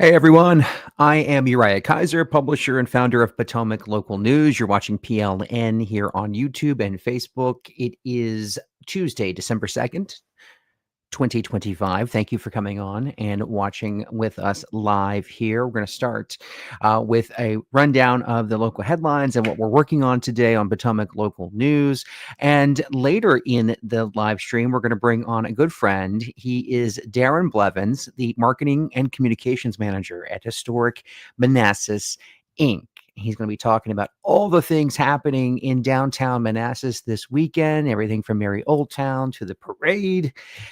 Hey everyone, I am Uriah Kaiser, publisher and founder of Potomac Local News. You're watching PLN here on YouTube and Facebook. It is Tuesday, December 2nd, 2025. Thank you for coming on and watching with us live here. We're going to start with a rundown of the local headlines and what we're working on today on Potomac Local News. And later in the live stream, we're going to bring on a good friend. He is Deron Blevins, the marketing and communications manager at Historic Manassas, Inc. He's going to be talking about all the things happening in downtown Manassas this weekend, everything from Merry Old Town to the parade,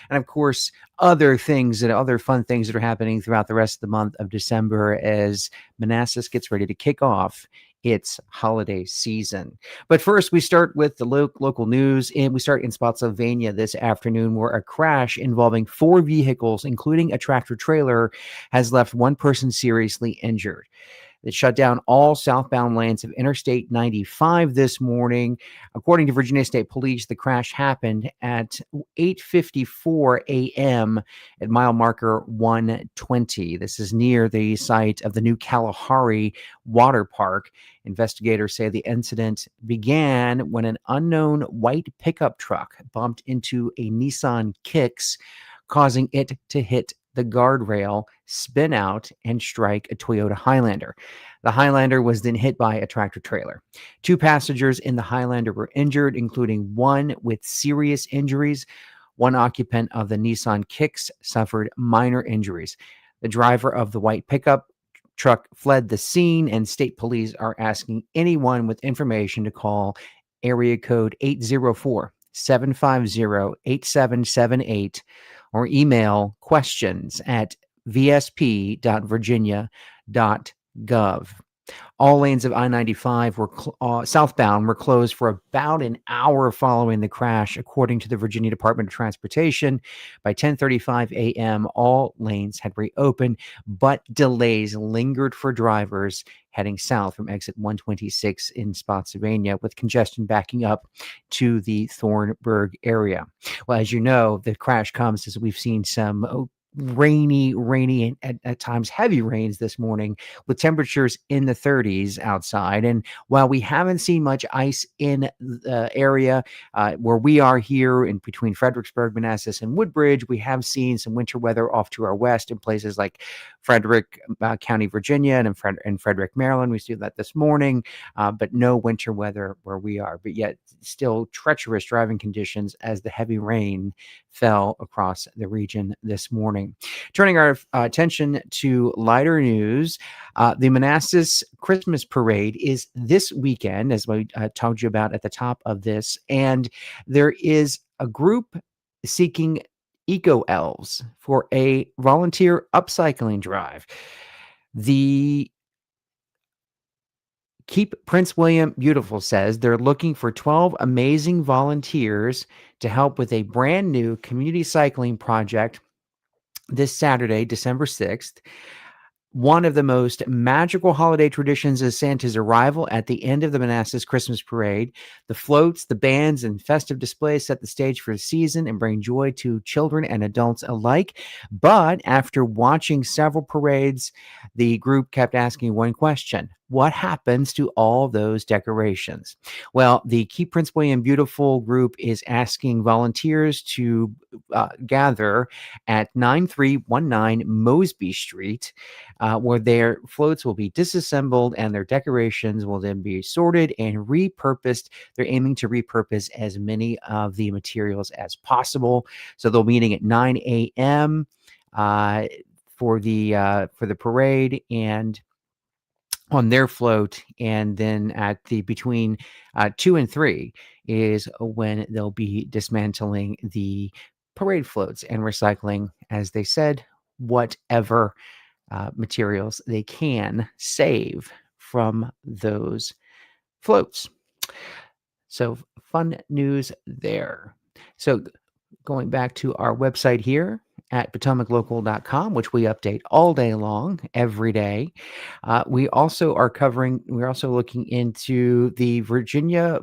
and of course, other things and other fun things that are happening throughout the rest of the month of December as Manassas gets ready to kick off its holiday season. But first, we start with the local news, and we start in Spotsylvania this afternoon, where a crash involving 4 vehicles, including a tractor trailer, has left one person seriously injured. It shut down all southbound lanes of Interstate 95 this morning. According to Virginia State Police, the crash happened at 8:54 a.m. at mile marker 120. This is near the site of the new Kalahari Water Park. Investigators say the incident began when an unknown white pickup truck bumped into a Nissan Kicks, causing it to hit the guardrail, spin out, and strike a Toyota Highlander. The Highlander was then hit by a tractor trailer. 2 passengers in the Highlander were injured, including one with serious injuries. One occupant of the Nissan Kicks suffered minor injuries. The driver of the white pickup truck fled the scene, and state police are asking anyone with information to call area code 804-750-8778 or email questions@vsp.virginia.gov. All lanes of I-95 were southbound were closed for about an hour following the crash, according to the Virginia Department of Transportation. By 10:35 a.m., all lanes had reopened, but delays lingered for drivers heading south from exit 126 in Spotsylvania, with congestion backing up to the Thornburg area. Well, as you know, the crash comes as we've seen some rainy, and at times heavy rains this morning, with temperatures in the 30s outside. And while we haven't seen much ice in the area where we are here in between Fredericksburg, Manassas, and Woodbridge, we have seen some winter weather off to our west in places like Frederick County, Virginia, and in Frederick, Maryland. We see that this morning, but no winter weather where we are. But yet, still treacherous driving conditions as the heavy rain fell across the region this morning. Turning our attention to lighter news, the Manassas Christmas Parade is this weekend, as we told you about at the top of this, and there is a group seeking eco elves for a volunteer upcycling drive. The Keep Prince William Beautiful says they're looking for 12 amazing volunteers to help with a brand new community cycling project this Saturday, December 6th. One of the most magical holiday traditions is Santa's arrival at the end of the Manassas Christmas Parade. The floats, the bands, and festive displays set the stage for the season and bring joy to children and adults alike. But after watching several parades, the group kept asking one question: what happens to all those decorations? Well, the Keep Prince William Beautiful group is asking volunteers to gather at 9319 Mosby Street, where their floats will be disassembled and their decorations will then be sorted and repurposed. They're aiming to repurpose as many of the materials as possible. So they'll be meeting at 9 a.m. For the parade and on their float, and then at the between 2 and 3 is when they'll be dismantling the parade floats and recycling, as they said, whatever materials they can save from those floats. So fun news there. So going back to our website here at potomaclocal.com, which we update all day long, every day. We're also looking into the Virginia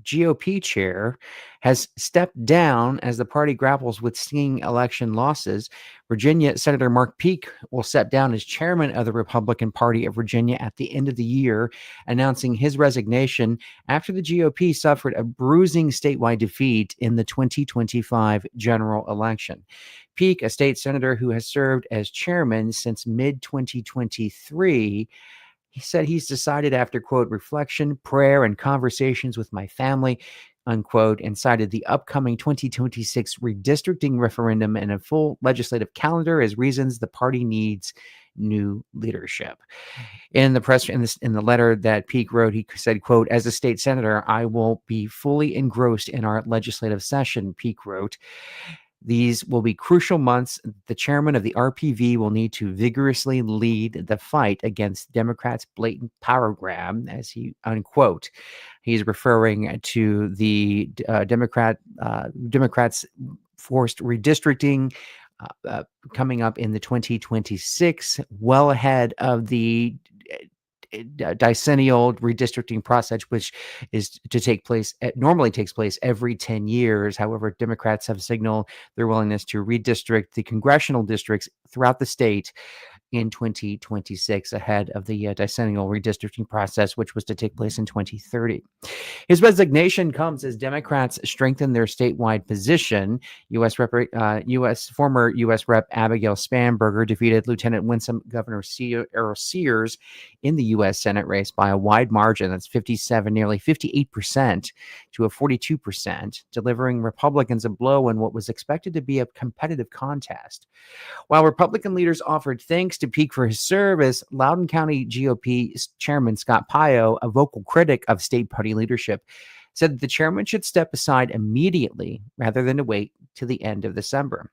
GOP chair, has stepped down as the party grapples with stinging election losses. Virginia Senator Mark Peake will step down as chairman of the Republican Party of Virginia at the end of the year, announcing his resignation after the GOP suffered a bruising statewide defeat in the 2025 general election. Peake, a state senator who has served as chairman since mid 2023, he said he's decided after, quote, reflection, prayer, and conversations with my family, unquote, and cited the upcoming 2026 redistricting referendum and a full legislative calendar as reasons the party needs new leadership. In the press, in the letter that Peake wrote, he said, quote, as a state senator, I will be fully engrossed in our legislative session, Peake wrote. These will be crucial months. The chairman of the RPV will need to vigorously lead the fight against Democrats' blatant power grab, as he, unquote. He's referring to the Democrats' forced redistricting coming up in the 2026, well ahead of the decennial redistricting process, which is to take place, normally takes place every 10 years. However, Democrats have signaled their willingness to redistrict the congressional districts throughout the state in 2026 ahead of the decennial redistricting process, which was to take place in 2030. His resignation comes as Democrats strengthen their statewide position. Former U.S. Rep. Abigail Spanberger defeated Lieutenant Winsome Governor Errol Sears in the U.S. Senate race by a wide margin. That's 57, nearly 58% to a 42%, delivering Republicans a blow in what was expected to be a competitive contest. While Republican leaders offered thanks to Peake for his service, Loudoun County GOP Chairman Scott Pio, a vocal critic of state party leadership, said that the chairman should step aside immediately rather than to wait till the end of December.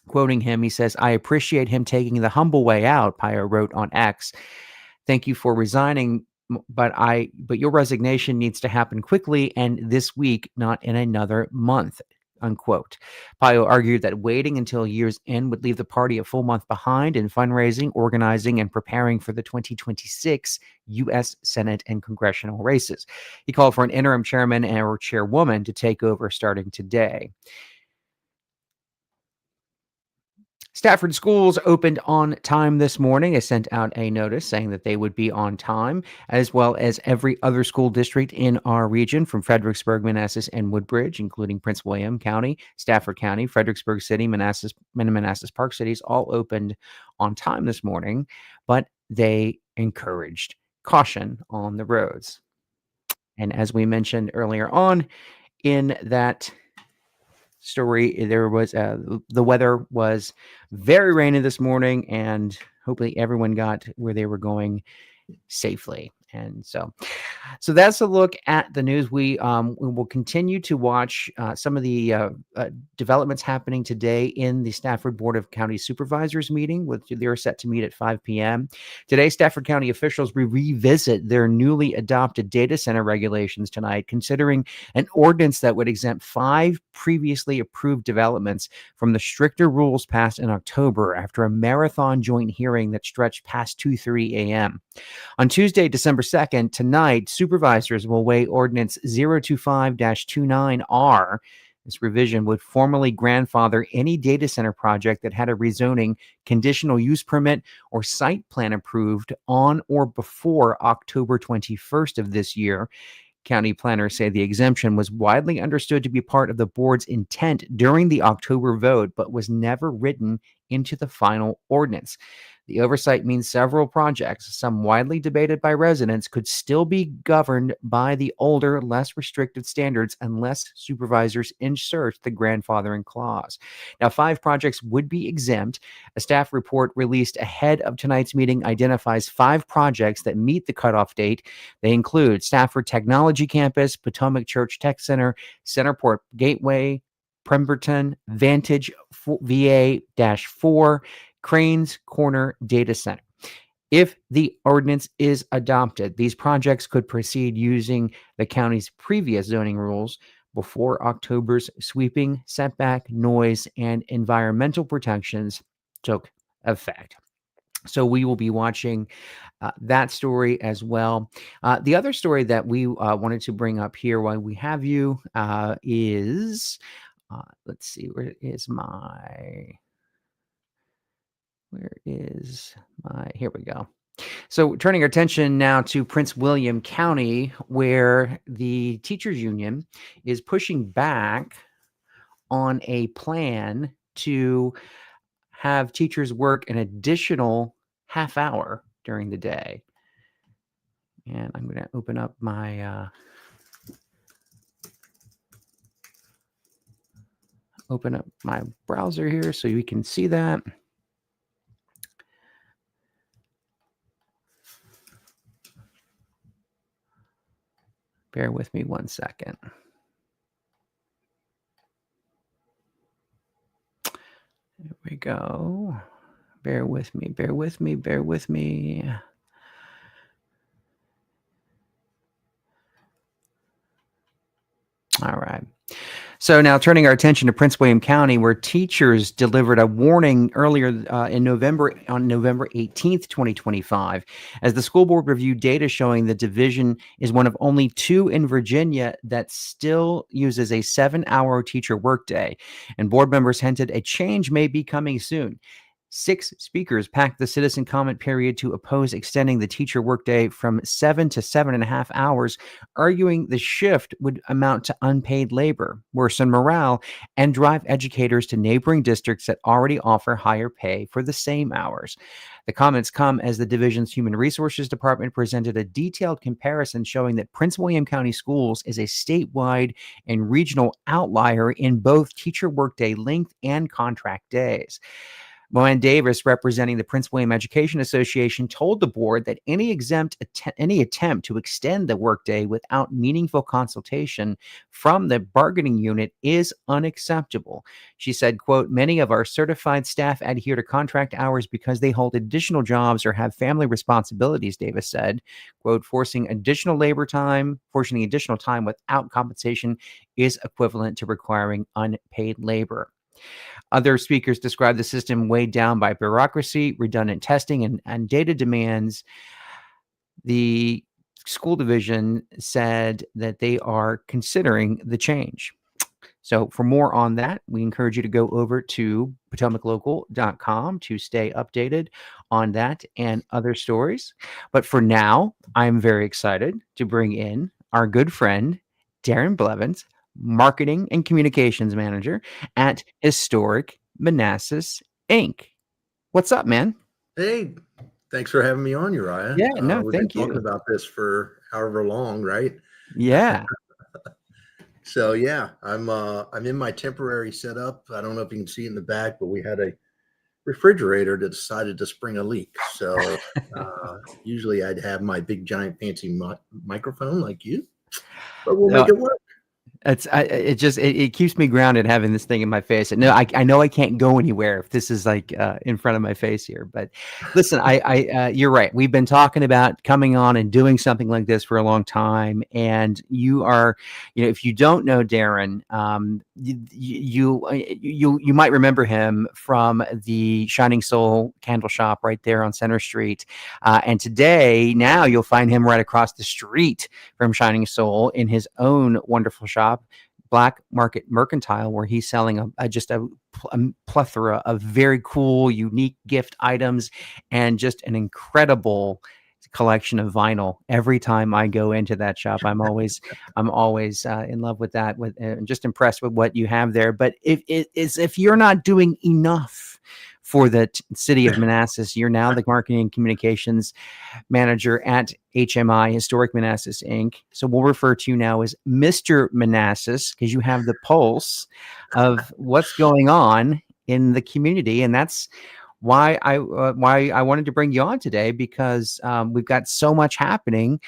Quoting him, he says, I appreciate him taking the humble way out, Pio wrote on X. Thank you for resigning, but your resignation needs to happen quickly and this week, not in another month, unquote. Pio argued that waiting until year's end would leave the party a full month behind in fundraising, organizing, and preparing for the 2026 U.S. Senate and congressional races. He called for an interim chairman or chairwoman to take over starting today. Stafford schools opened on time this morning. I sent out a notice saying that they would be on time, as well as every other school district in our region from Fredericksburg, Manassas, and Woodbridge, including Prince William County, Stafford County, Fredericksburg City, Manassas Park Cities, all opened on time this morning, but they encouraged caution on the roads. And as we mentioned earlier on in that story, there was the weather was very rainy this morning, and hopefully everyone got where they were going safely. And so that's a look at the news. We will continue to watch some of the developments happening today in the Stafford Board of County Supervisors meeting. They're set to meet at 5 p.m. Today, Stafford County officials will revisit their newly adopted data center regulations tonight, considering an ordinance that would exempt 5 previously approved developments from the stricter rules passed in October after a marathon joint hearing that stretched past 2:30 a.m. On Tuesday, December 2nd, tonight, supervisors will weigh Ordinance 025-29R. This revision would formally grandfather any data center project that had a rezoning, conditional use permit, or site plan approved on or before October 21st of this year. County planners say the exemption was widely understood to be part of the board's intent during the October vote, but was never written into the final ordinance. The oversight means several projects, some widely debated by residents, could still be governed by the older, less restrictive standards unless supervisors insert the grandfathering clause. Now, 5 projects would be exempt. A staff report released ahead of tonight's meeting identifies 5 projects that meet the cutoff date. They include Stafford Technology Campus, Potomac Church Tech Center, Centerport Gateway, Pemberton, Vantage VA-4, Cranes Corner Data Center. If the ordinance is adopted, these projects could proceed using the county's previous zoning rules before October's sweeping setback, noise, and environmental protections took effect. So we will be watching that story as well. The other story that we wanted to bring up here while we have you is, let's see, here we go. So turning our attention now to Prince William County, where the teachers union is pushing back on a plan to have teachers work an additional half hour during the day. And I'm going to open up my browser here so you can see that. Bear with me 1 second. There we go. Bear with me. All right. So now turning our attention to Prince William County, where teachers delivered a warning earlier on November 18th, 2025, as the school board reviewed data showing the division is one of only 2 in Virginia that still uses a 7-hour teacher workday. And board members hinted a change may be coming soon. 6 speakers packed the citizen comment period to oppose extending the teacher workday from 7 to 7.5 hours, arguing the shift would amount to unpaid labor, worsen morale, and drive educators to neighboring districts that already offer higher pay for the same hours. The comments come as the division's Human Resources Department presented a detailed comparison showing that Prince William County Schools is a statewide and regional outlier in both teacher workday length and contract days. Moanne Davis, representing the Prince William Education Association, told the board that any attempt to extend the workday without meaningful consultation from the bargaining unit is unacceptable. She said, quote, "Many of our certified staff adhere to contract hours because they hold additional jobs or have family responsibilities," Davis said. Quote, "Forcing additional time without compensation is equivalent to requiring unpaid labor." Other speakers described the system weighed down by bureaucracy, redundant testing, and data demands. The school division said that they are considering the change. So for more on that, we encourage you to go over to potomaclocal.com to stay updated on that and other stories. But for now, I'm very excited to bring in our good friend, Deron Blevins, Marketing and Communications Manager at Historic Manassas, Inc. What's up, man? Hey, thanks for having me on, Uriah. Yeah, no, We've been thank talking you. about this for however long, right? Yeah. So yeah, I'm in my temporary setup. I don't know if you can see in the back, but we had a refrigerator that decided to spring a leak. So usually I'd have my big giant fancy microphone like you, but we'll make it work. It keeps me grounded having this thing in my face. And no, I know I can't go anywhere if this is like in front of my face here. But listen, you're right. We've been talking about coming on and doing something like this for a long time. And you are, if you don't know Deron, you might remember him from the Shining Soul candle shop right there on Center Street. And today, now you'll find him right across the street from Shining Soul in his own wonderful shop, Black Market Mercantile, where he's selling a plethora of very cool, unique gift items and just an incredible collection of vinyl. Every time I go into that shop, I'm always in love with that, just impressed with what you have there. But if you're not doing enough for the city of Manassas, you're now the marketing and communications manager at HMI, Historic Manassas, Inc. So we'll refer to you now as Mr. Manassas because you have the pulse of what's going on in the community. And that's why I wanted to bring you on today, because we've got so much happening.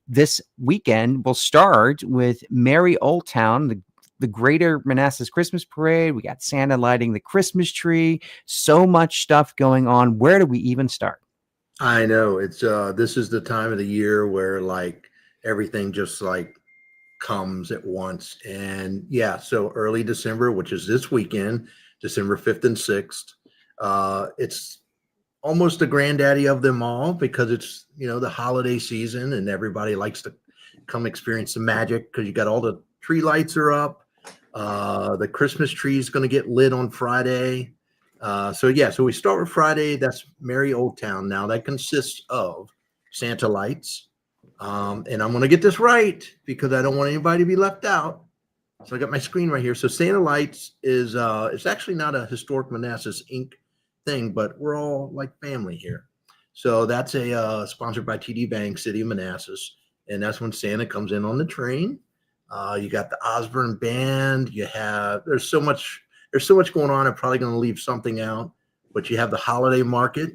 This weekend will start with Merry Old Town, the Greater Manassas Christmas Parade. We got Santa lighting the Christmas tree. So much stuff going on. Where do we even start? I know it's this is the time of the year where like everything just like comes at once. And yeah, so early December, which is this weekend, December 5th and 6th, it's almost the granddaddy of them all because it's, the holiday season and everybody likes to come experience the magic because you got all the tree lights are up. The Christmas tree is going to get lit on Friday. So we start with Friday. That's Merry Old Town. Now that consists of Santa lights. And I'm going to get this right because I don't want anybody to be left out. So I got my screen right here. So Santa lights is it's actually not a Historic Manassas Inc. thing, but we're all like family here. So that's a sponsored by TD Bank, City of Manassas, and that's when Santa comes in on the train. You got the Osborne Band. There's so much going on. I'm probably going to leave something out, but you have the holiday market,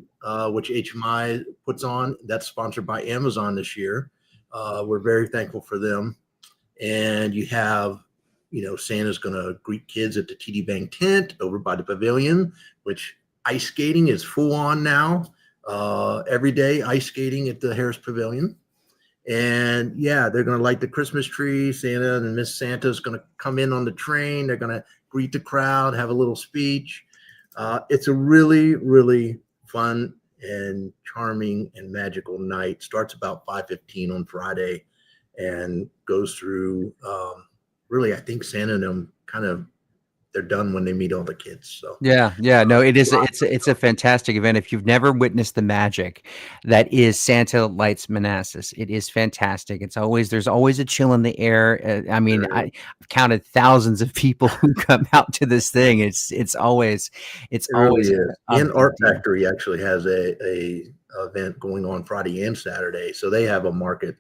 which HMI puts on. That's sponsored by Amazon this year. We're very thankful for them. And you have, Santa's going to greet kids at the TD Bank tent over by the pavilion, which ice skating is full on now. Every day ice skating at the Harris Pavilion. And they're going to light the Christmas tree. Santa and Miss Santa is going to come in on the train. They're going to greet the crowd, have a little speech. It's a really, really fun and charming and magical night. Starts about 5:15 on Friday and goes through, really, I think Santa and them they're done when they meet all the kids. So no, it's a fantastic event. If you've never witnessed the magic that is Santa Lights Manassas, it is fantastic. There's always a chill in the air. I've counted thousands of people who come out to this thing. It's always really is. And Art Factory actually has a event going on Friday and Saturday, so they have a market.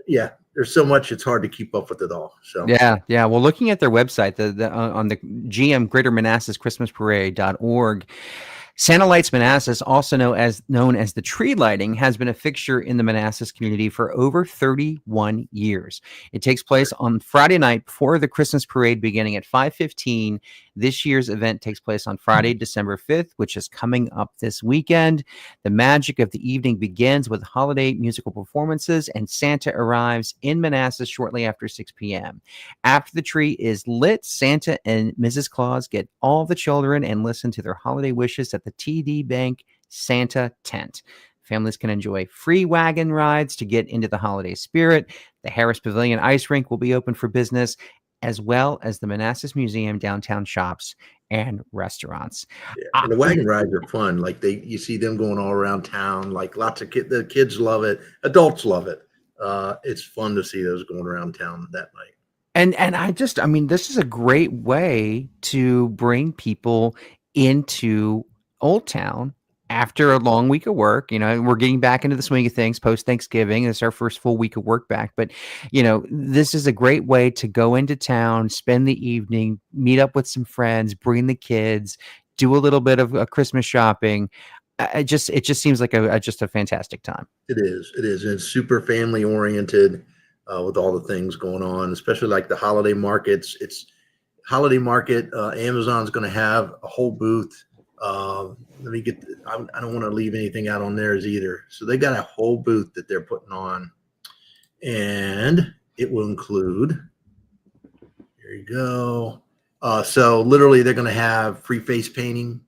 There's so much, it's hard to keep up with it all. So well, looking at their website, the on the GM Greater Manassas Christmas Parade.org, Santa Lights Manassas, also known as the tree lighting, has been a fixture in the Manassas community for over 31 years. It takes place on Friday night before the Christmas parade beginning at 5:15. This year's event takes place on Friday, December 5th, which is coming up this weekend. The magic of the evening begins with holiday musical performances, and Santa arrives in Manassas shortly after 6 p.m. After the tree is lit, Santa and Mrs. Claus get all the children and listen to their holiday wishes at the TD Bank Santa tent. Families can enjoy free wagon rides to get into the holiday spirit. The Harris Pavilion Ice Rink will be open for business, as well as the Manassas Museum downtown shops and restaurants. And the wagon rides are fun. Like you see them going all around town. Like lots of kids, the kids love it. Adults love it. It's fun to see those going around town that night. And this is a great way to bring people into Old Town after a long week of work. We're getting back into the swing of things post Thanksgiving. It's our first full week of work back, but this is a great way to go into town, spend the evening, meet up with some friends, bring the kids, do a little bit of Christmas shopping. It just seems like just a fantastic time. It is. It's super family oriented with all the things going on, especially like the holiday markets. It's holiday market. Amazon's going to have a whole booth. Let me get. I don't want to leave anything out on theirs either. So they got a whole booth that they're putting on, and it will include. Here you go. So literally, they're going to have free face painting,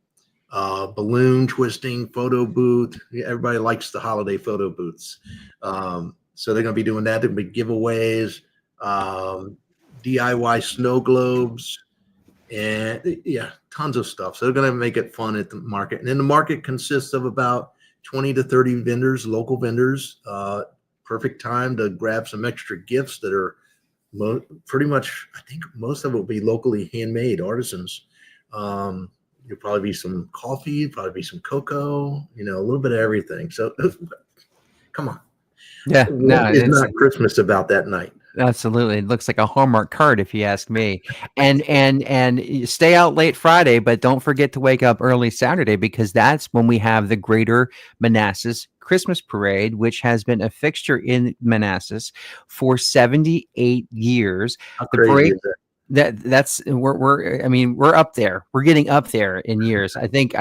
balloon twisting, photo booth. Everybody likes the holiday photo booths. So they're going to be doing that. There'll be giveaways, DIY snow globes, and tons of stuff. So they're going to make it fun at the market. And then the market consists of about 20 to 30 vendors, local vendors. Perfect time to grab some extra gifts that are pretty much, I think most of it will be locally handmade artisans. There'll probably be some coffee, probably be some cocoa, a little bit of everything. So come on. It's not Christmas about that night. Absolutely. It looks like a Hallmark card, if you ask me. And stay out late Friday, but don't forget to wake up early Saturday, because that's when we have the Greater Manassas Christmas Parade, which has been a fixture in Manassas for 78 years. How crazy is that? We're up there. We're getting up there in years. I think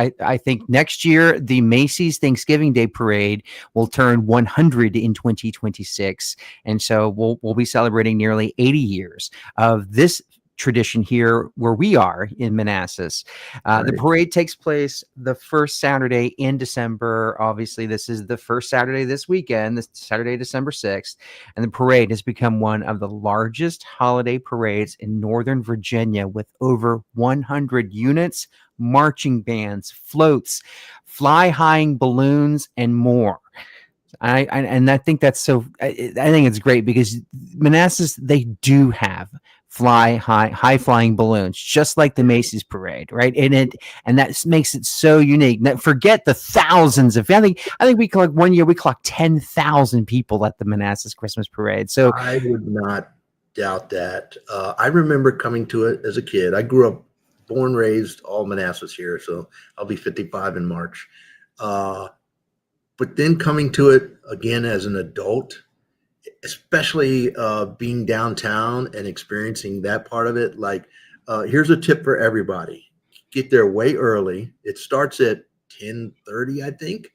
next year the Macy's Thanksgiving Day Parade will turn 100 in 2026, and so we'll be celebrating nearly 80 years of this tradition here where we are in Manassas. The Right. parade takes place the first Saturday in December. Obviously, this is the first Saturday this weekend, this Saturday, December 6th. And the parade has become one of the largest holiday parades in Northern Virginia with over 100 units, marching bands, floats, fly-high balloons, and more. I think that's so. I think it's great because Manassas, they do have high flying balloons, just like the Macy's parade, right? And that makes it so unique. Now, forget the thousands of. I think we collect one year we clocked 10,000 people at the Manassas Christmas parade. So I would not doubt that. I remember coming to it as a kid. I grew up, born, raised, all Manassas here, so I'll be 55 in March. But then coming to it again as an adult, especially being downtown and experiencing that part of it, like here's a tip for everybody: get there way early. It starts at 10:30, I think.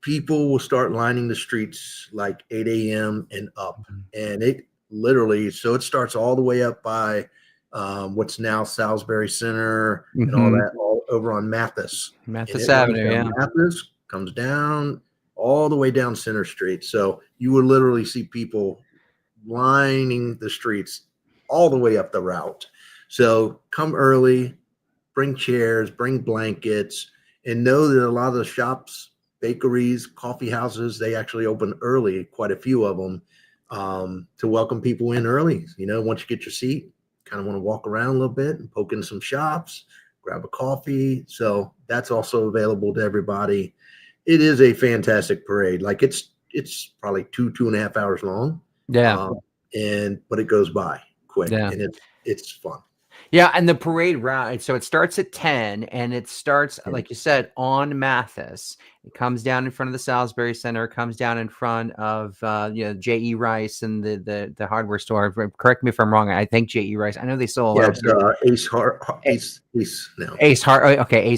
People will start lining the streets like 8 a.m. and up, and it literally, so it starts all the way up by what's now Salisbury Center and all that, all over on Mathis. Mathis And it runs Avenue, down yeah. Mathis, comes down all the way down Center Street. So you will literally see people lining the streets all the way up the route. So come early, bring chairs, bring blankets, and know that a lot of the shops, bakeries, coffee houses, they actually open early, quite a few of them, to welcome people in early. Once you get your seat, kind of want to walk around a little bit and poke in some shops, grab a coffee. So that's also available to everybody. It is a fantastic parade. Like it's probably 2.5 hours long. Yeah. But it goes by quick, Yeah. and it's fun. Yeah, and the parade route, so it starts at 10, and it starts, like you said, on Mathis. It comes down in front of the Salisbury Center, comes down in front of J.E. Rice and the hardware store. Correct me if I'm wrong. I think J.E. Rice. I know they still allow Ace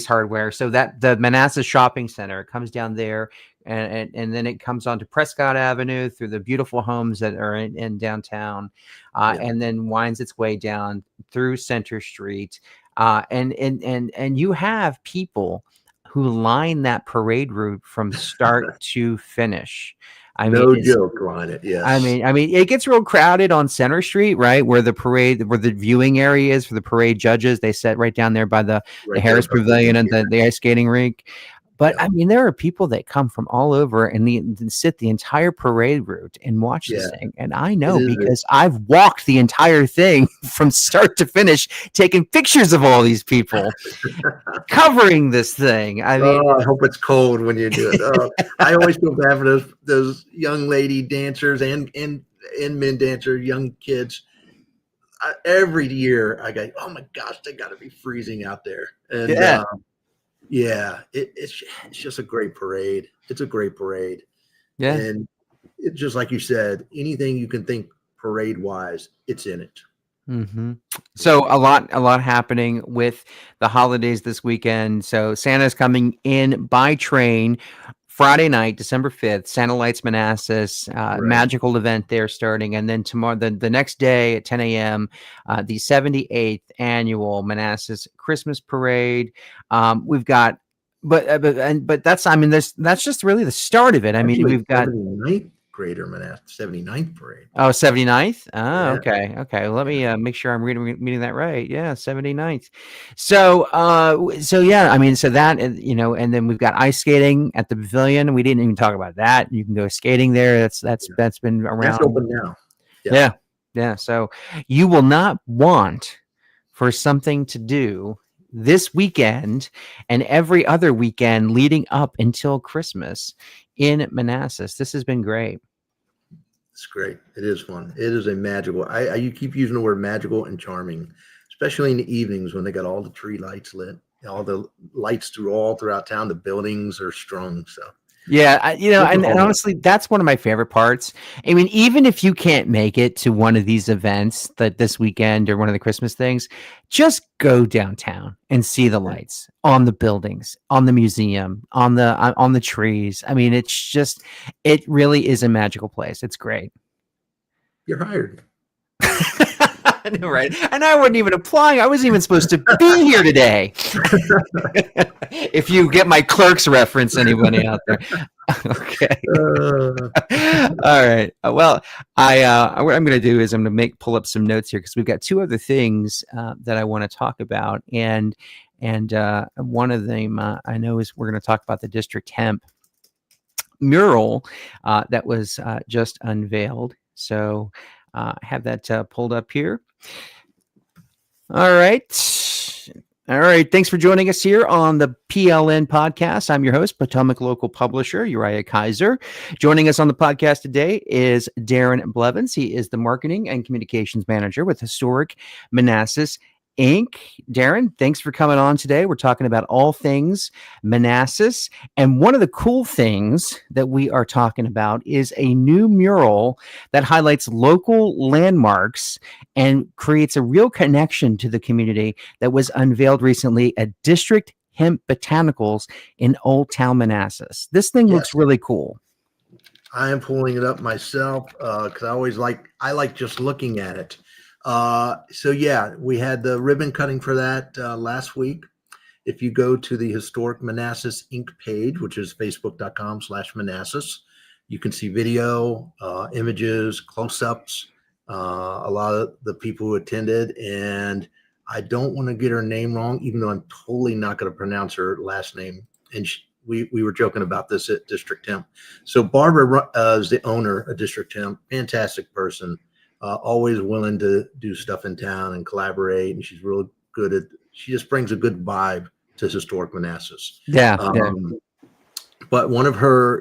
Hardware. So that the Manassas Shopping Center comes down there, and then it comes onto Prescott Avenue through the beautiful homes that are in downtown, and then winds its way down through Center Street, and you have people who line that parade route from start to finish. No joke on it. Yes. I mean, it gets real crowded on Center Street, right? Where the viewing area is for the parade judges. They sit right down there by the Harris Pavilion and the ice skating rink. But I mean, there are people that come from all over and sit the entire parade route and watch this thing. And I know because I've walked the entire thing from start to finish, taking pictures of all these people covering this thing. I mean, I hope it's cold when you do it. I always feel bad for those young lady dancers and men dancers, young kids. Every year I go, oh my gosh, they got to be freezing out there. And it's just a great parade. It's a great parade. Yeah. And it's just like you said, anything you can think parade wise, it's in it. Mm-hmm. So a lot happening with the holidays this weekend. So Santa's coming in by train Friday night, December 5th, Santa Lights Manassas, magical event there starting. And then tomorrow, the next day at 10 a.m., the 78th annual Manassas Christmas Parade. We've got, but that's, I mean, that's just really the start of it. I mean, we've got 79th Greater Manassas, 79th parade. Oh, 79th? Oh, okay. Okay. Let me make sure I'm reading that right. Yeah, 79th. So yeah, I mean, so that, and then we've got ice skating at the pavilion. We didn't even talk about that. You can go skating there. That's been around. That's open now. Yeah. So you will not want for something to do this weekend and every other weekend leading up until Christmas in Manassas. This has been great. It's great. It is fun. It is a magical. You keep using the word magical and charming, especially in the evenings when they got all the tree lights lit, all the lights throughout town. The buildings are strung. So yeah, and honestly, that's one of my favorite parts. I mean, even if you can't make it to one of these events this weekend or one of the Christmas things, just go downtown and see the lights on the buildings, on the museum, on the trees. I mean, it really is a magical place. It's great. You're hired. I know, right? And I wasn't even applying. I wasn't even supposed to be here today. If you get my Clerks reference, anybody out there? Okay. All right. Well, what I'm going to do is I'm going to pull up some notes here because we've got two other things that I want to talk about, and one of them I know is we're going to talk about the District Hemp mural that was just unveiled. So I have that pulled up here. All right. All right. Thanks for joining us here on the PLN podcast. I'm your host, Potomac local publisher, Uriah Kaiser. Joining us on the podcast today is Deron Blevins. He is the marketing and communications manager with Historic Manassas, Inc. Deron, thanks for coming on today. We're talking about all things Manassas. And one of the cool things that we are talking about is a new mural that highlights local landmarks and creates a real connection to the community that was unveiled recently at District Hemp Botanicals in Old Town Manassas. This thing looks really cool. I am pulling it up myself because I like just looking at it. So yeah, we had the ribbon cutting for that last week. If you go to the Historic Manassas Inc. page, which is facebook.com/Manassas, you can see video, images, close-ups, a lot of the people who attended. And I don't want to get her name wrong, even though I'm totally not going to pronounce her last name. And we were joking about this at District Hemp. So Barbara is the owner of District Hemp, fantastic person. Always willing to do stuff in town and collaborate, and she's really good at. She just brings a good vibe to Historic Manassas. Yeah. But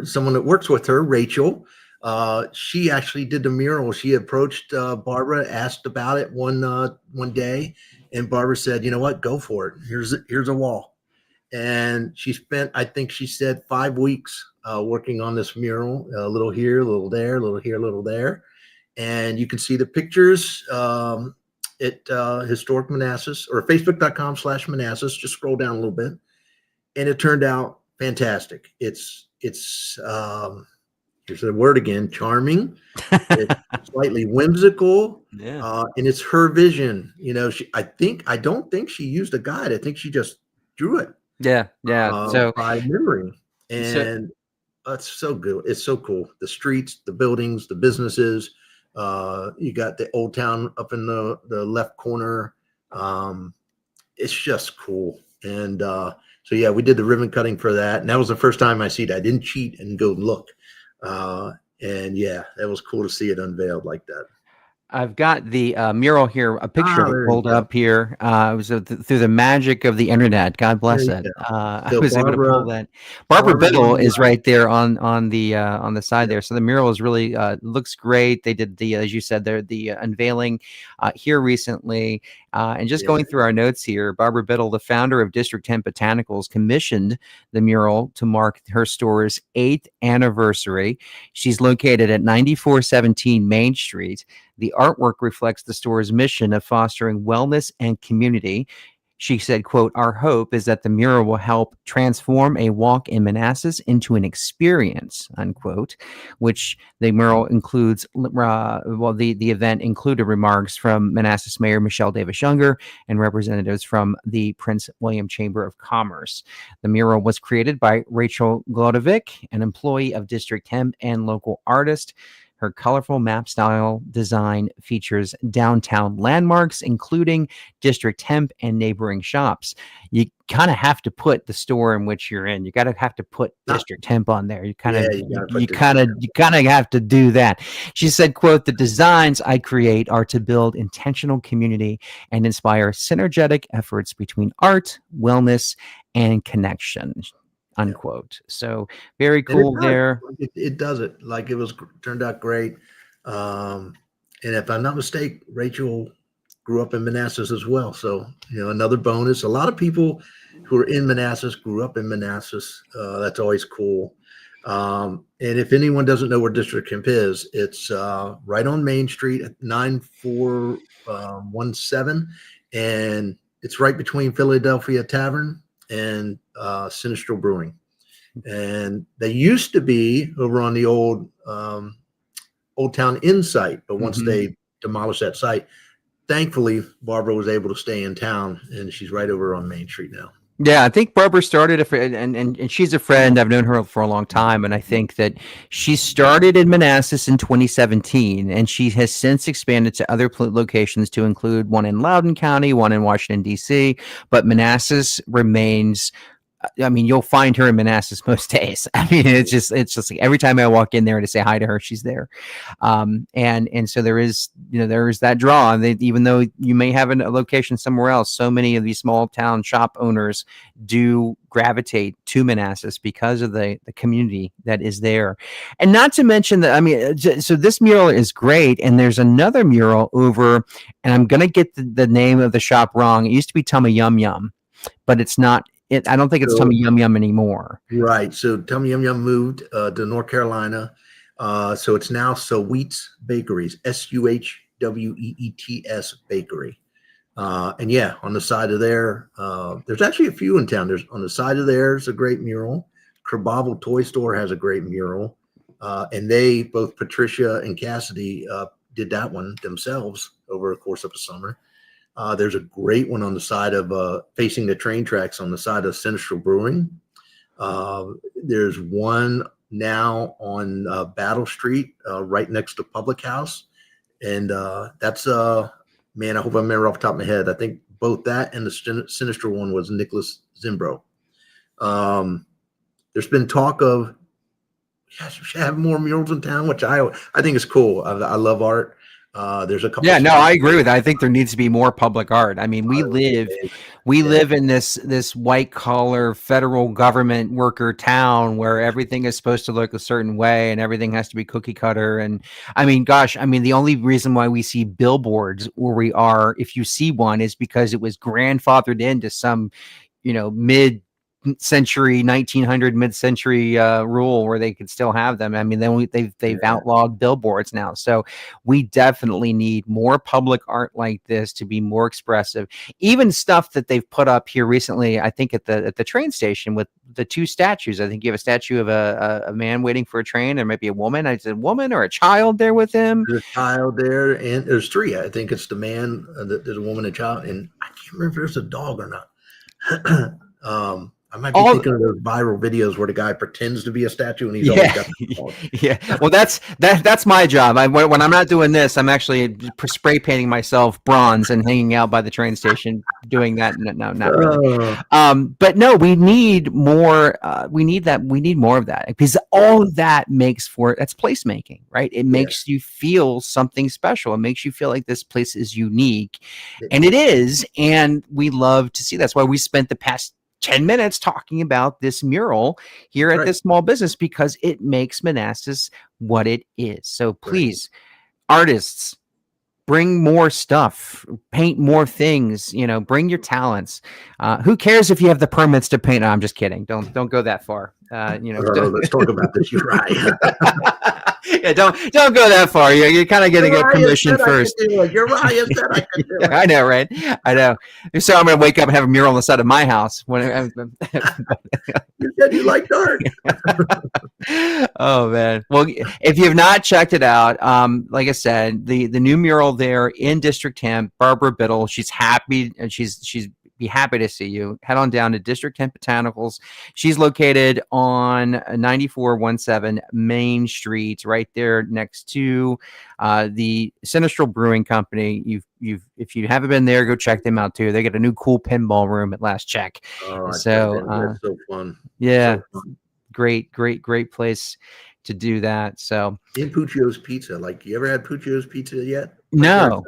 someone that works with her, Rachel, she actually did the mural. She approached Barbara, asked about it one day, and Barbara said, "You know what? Go for it. Here's a wall." And she spent, I think she said, 5 weeks working on this mural. A little here, a little there, a little here, a little there. And you can see the pictures at Historic Manassas or facebook.com/Manassas. Just scroll down a little bit. And it turned out fantastic. It's here's the word again, charming. It's slightly whimsical. Yeah. And it's her vision. You know, I don't think she used a guide. I think she just drew it. Yeah. So by memory. And it's so good. It's so cool. The streets, the buildings, the businesses. You got the old town up in the left corner. It's just cool. And so yeah, we did the ribbon cutting for that, and that was the first time I see it. I didn't cheat and go look. And yeah, that was cool to see it unveiled like that. I've got the mural here, a picture of it pulled up here. It was through the magic of the internet. God bless it. I was able to pull that. Barbara Biddle is right there on the side there. So the mural is really looks great. They did as you said, the unveiling here recently. And just going through our notes here, Barbara Biddle, the founder of District Hemp Botanicals, commissioned the mural to mark her store's 8th anniversary. She's located at 9417 Main Street. The artwork reflects the store's mission of fostering wellness and community. She said, quote, "Our hope is that the mural will help transform a walk in Manassas into an experience," unquote, which the mural includes, the event included remarks from Manassas Mayor Michelle Davis Younger and representatives from the Prince William Chamber of Commerce. The mural was created by Rachel Glodovic, an employee of District Hemp and local artist. Her colorful map style design features downtown landmarks, including District Hemp and neighboring shops. You kind of have to put the store in which you're in. You got to have to put District Hemp on there. You kind of have to do that. She said, quote, "The designs I create are to build intentional community and inspire synergetic efforts between art, wellness, and connection." Unquote. So very cool there. It does it. Like it turned out great. And if I'm not mistaken, Rachel grew up in Manassas as well. So, another bonus. A lot of people who are in Manassas grew up in Manassas. That's always cool. And if anyone doesn't know where District Hemp is, it's right on Main Street at 9417. And it's right between Philadelphia Tavern and Sinistro Brewing. And they used to be over on the old Town Inn site, but once they demolished that site, thankfully, Barbara was able to stay in town, and she's right over on Main Street now. Yeah, I think Barbara started, and she's a friend. I've known her for a long time, and I think that she started in Manassas in 2017, and she has since expanded to other locations to include one in Loudoun County, one in Washington, D.C., but Manassas remains. I mean, you'll find her in Manassas most days. I mean, it's just like every time I walk in there to say hi to her, she's there. And so there is that draw. And even though you may have a location somewhere else, so many of these small town shop owners do gravitate to Manassas because of the community that is there. And not to mention that, I mean, so this mural is great. And there's another mural over, and I'm going to get the name of the shop wrong. It used to be Tummy Yum Yum, but it's not. I don't think it's Tummy Yum Yum anymore. Right. So Tummy Yum Yum moved to North Carolina. So it's now Suhweets Bakeries, Suhweets Bakery. And yeah, on the side of there, there's actually a few in town. There's on the side of there's a great mural. Kerbobble Toy Store has a great mural. And they, both Patricia and Cassidy, did that one themselves over the course of the summer. There's a great one on the side of facing the train tracks on the side of Sinistral Brewing. There's one now on Battle Street, right next to Public House. And that's, man, I hope I remember off the top of my head. I think both that and the Sinistral one was Nicholas Zimbro. There's been talk of, yes, we should have more murals in town, which I think is cool. I love art. There's a couple. Yeah, no, I agree with that. I think there needs to be more public art. I mean, we live in this white collar federal government worker town where everything is supposed to look a certain way and everything has to be cookie cutter. And I mean, gosh, I mean, the only reason why we see billboards where we are, if you see one, is because it was grandfathered into some, mid-century 1900 mid-century rule where they could still have them. I mean, then they've outlawed billboards now, so we definitely need more public art like this to be more expressive. Even stuff that they've put up here recently, I think at the train station with the two statues. I think you have a statue of a man waiting for a train. There might be a woman. I said woman or a child there with him. There's a child there, and there's three. I think it's the man, there's a woman, and a child, and I can't remember if there's a dog or not. I might be thinking of those viral videos where the guy pretends to be a statue and he's always got the dog. Yeah. Well, that's my job. When I'm not doing this, I'm actually spray painting myself bronze and hanging out by the train station doing that. No, not really. But no, we need more. We need more of that, because all of that that's placemaking, right? It makes you feel something special. It makes you feel like this place is unique, and it is. And we love to see. That's why we spent the past 10 minutes talking about this mural here at this small business, because it makes Manassas what it is. So please, artists, bring more stuff, paint more things, bring your talents. Who cares if you have the permits to paint? No, I'm just kidding. Don't go that far. Let's talk about this. You're right. Yeah, don't go that far. You're kind of going to get permission first. You're right. I said I could do it. I know, right? I know. So I'm going to wake up and have a mural on the side of my house. You said you liked art. Oh man. Well, if you have not checked it out, like I said, the new mural there in District Hemp, Barbara Biddle, she's happy, and she's be happy to see you. Head on down to District Hemp Botanicals. She's located on 9417 Main Street, right there next to the Sinistral Brewing Company. If you haven't been there, go check them out too. They got a new cool pinball room at last check. Oh, so that's so fun. Yeah, so fun. Great place to do that. So in Puccio's Pizza, like, you ever had Puccio's Pizza yet? No.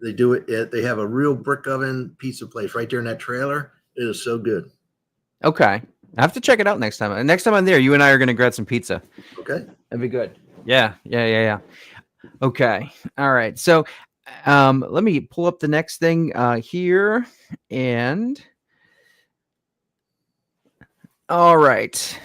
They do it. They have a real brick oven pizza place right there in that trailer. It is so good. Okay. I have to check it out next time. Next time I'm there, you and I are going to grab some pizza. Okay. That'd be good. Yeah. Okay. All right. So let me pull up the next thing here. And all right.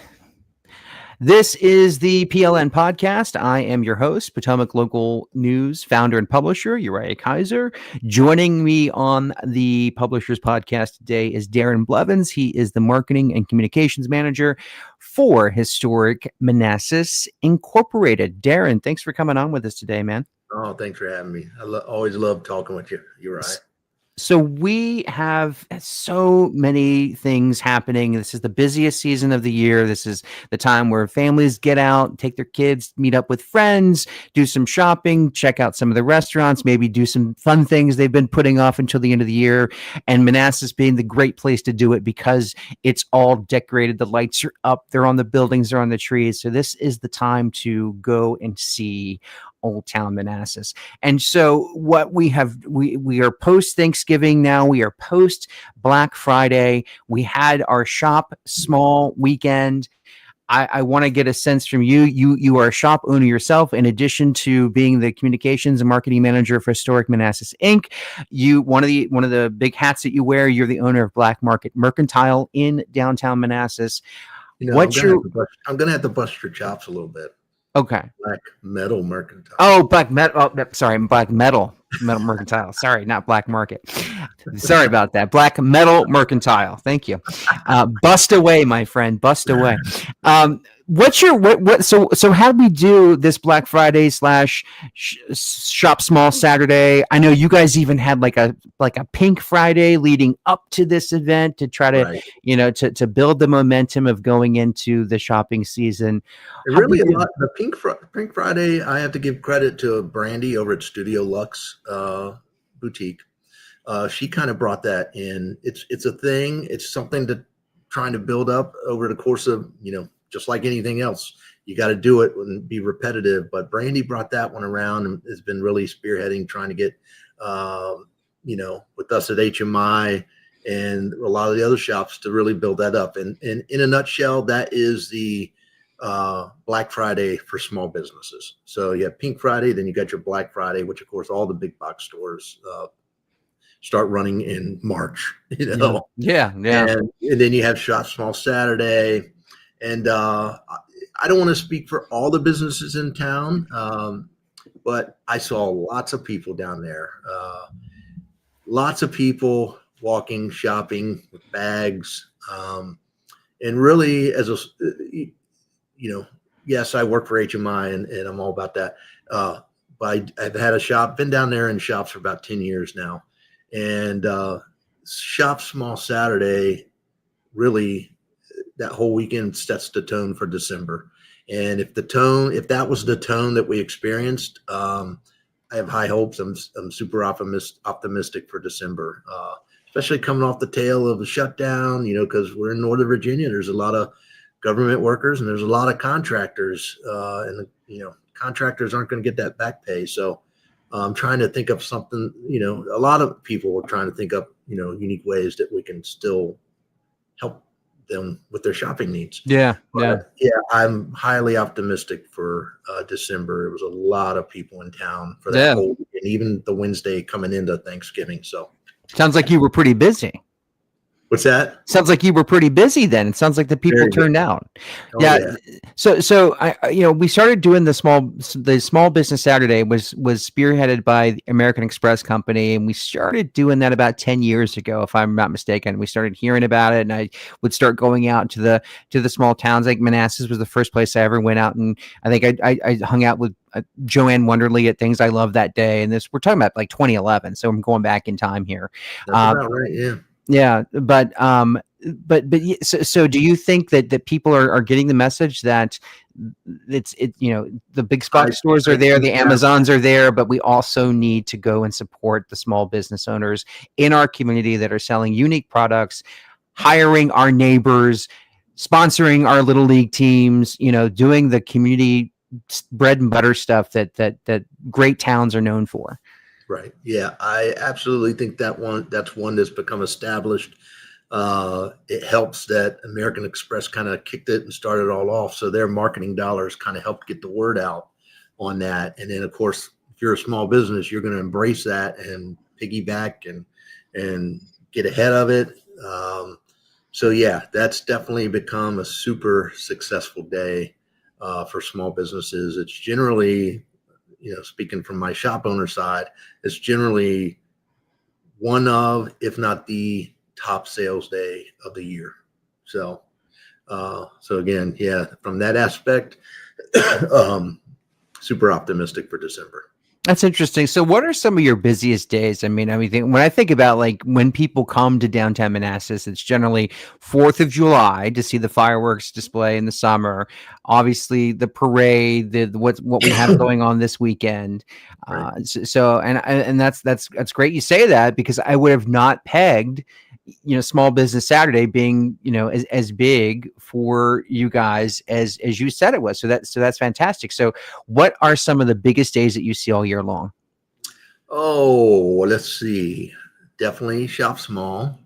This is the PLN podcast. I am your host, Potomac Local News founder and publisher, Uriah Kaiser. Joining me on the Publishers Podcast today is Deron Blevins. He is the marketing and communications manager for Historic Manassas Incorporated. Deron, thanks for coming on with us today, man. Oh, thanks for having me. I always love talking with you. You're right. So we have so many things happening. This is the busiest season of the year. This is the time where families get out, take their kids, meet up with friends, do some shopping, check out some of the restaurants, maybe do some fun things they've been putting off until the end of the year. And Manassas being the great place to do it because it's all decorated. The lights are up, they're on the buildings, they're on the trees. So this is the time to go and see Old Town Manassas. And so what we are post Thanksgiving now. We are post Black Friday. We had our shop small weekend. I want to get a sense from you. You are a shop owner yourself, in addition to being the communications and marketing manager for Historic Manassas Inc. You one of the big hats that you wear. You're the owner of Black Market Mercantile in downtown Manassas. What's your I'm gonna have to bust your chops a little bit. okay? Black Metal Mercantile. Oh, Black Metal. Oh, sorry, Black Metal Mercantile. Sorry, not Black Market. Sorry about that. Black Metal Mercantile. Thank you. Bust away, my friend. Bust away. What's your what? So how do we do this Black Friday slash shop small Saturday? I know you guys even had like a Pink Friday leading up to this event to try to to build the momentum of going into the shopping season. Really, a lot. The Pink Friday, I have to give credit to Brandy over at Studio Lux Boutique. She kind of brought that in. It's a thing. It's something to trying to build up over the course of, just like anything else, you got to do it and be repetitive. But Brandy brought that one around and has been really spearheading, trying to get, with us at HMI and a lot of the other shops to really build that up. And in a nutshell, that is the Black Friday for small businesses. So you have Pink Friday, then you got your Black Friday, which of course all the big box stores start running in March. Yeah. And then you have Shop Small Saturday. And I don't want to speak for all the businesses in town, but I saw lots of people down there. Lots of people walking, shopping with bags. And really, yes, I work for HMI and I'm all about that. But I've had been down there in shops for about 10 years now. And Shop Small Saturday, really, that whole weekend sets the tone for December. And if that was the tone that we experienced, I have high hopes. I'm super optimistic for December, especially coming off the tail of the shutdown, because we're in Northern Virginia. There's a lot of government workers and there's a lot of contractors, and contractors aren't going to get that back pay. So I'm trying to think of something, a lot of people are trying to think of, unique ways that we can still help them with their shopping needs. Yeah. I'm highly optimistic for December. There was a lot of people in town for that whole week, and even the Wednesday coming into Thanksgiving. So sounds like you were pretty busy. What's that? Sounds like you were pretty busy then. It sounds like the people turned out. Yeah. So I we started doing the small business Saturday was spearheaded by the American Express Company, and we started doing that about 10 years ago, if I'm not mistaken. We started hearing about it, and I would start going out to the small towns. Like Manassas was the first place I ever went out, and I think I hung out with Joanne Wonderly at Things I Love that day. And we're talking about like 2011, so I'm going back in time here. That's about right. Yeah. Yeah, but so do you think that people are getting the message that the big box stores are there, the Amazons are there, but we also need to go and support the small business owners in our community that are selling unique products, hiring our neighbors, sponsoring our little league teams, doing the community bread and butter stuff that great towns are known for. Right. Yeah, I absolutely think that's one that's become established. It helps that American Express kind of kicked it and started it all off. So their marketing dollars kind of helped get the word out on that. And then, of course, if you're a small business, you're going to embrace that and piggyback and get ahead of it. So, yeah, that's definitely become a super successful day for small businesses. It's generally, speaking from my shop owner side, it's generally one of, if not the top sales day of the year. So again, yeah, from that aspect, super optimistic for December. That's interesting. So what are some of your busiest days? When I think about like when people come to downtown Manassas, it's generally 4th of July to see the fireworks display in the summer. Obviously the parade, what we have going on this weekend. Right. And that's great you say that, because I would have not pegged, Small Business Saturday being, as big for you guys as you said it was. So that's fantastic. So what are some of the biggest days that you see all year long? Oh, let's see. Definitely Shop Small.